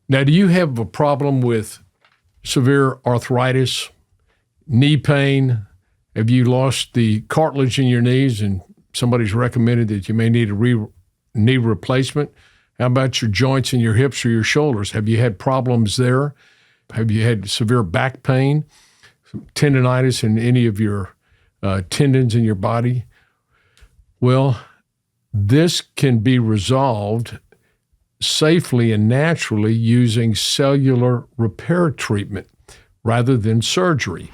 Now, do you have a problem with severe arthritis, knee pain? Have you lost the cartilage in your knees and somebody's recommended that you may need a knee replacement? How about your joints in your hips or your shoulders? Have you had problems there? Have you had severe back pain, tendonitis in any of your tendons in your body? Well, this can be resolved safely and naturally using cellular repair treatment rather than surgery.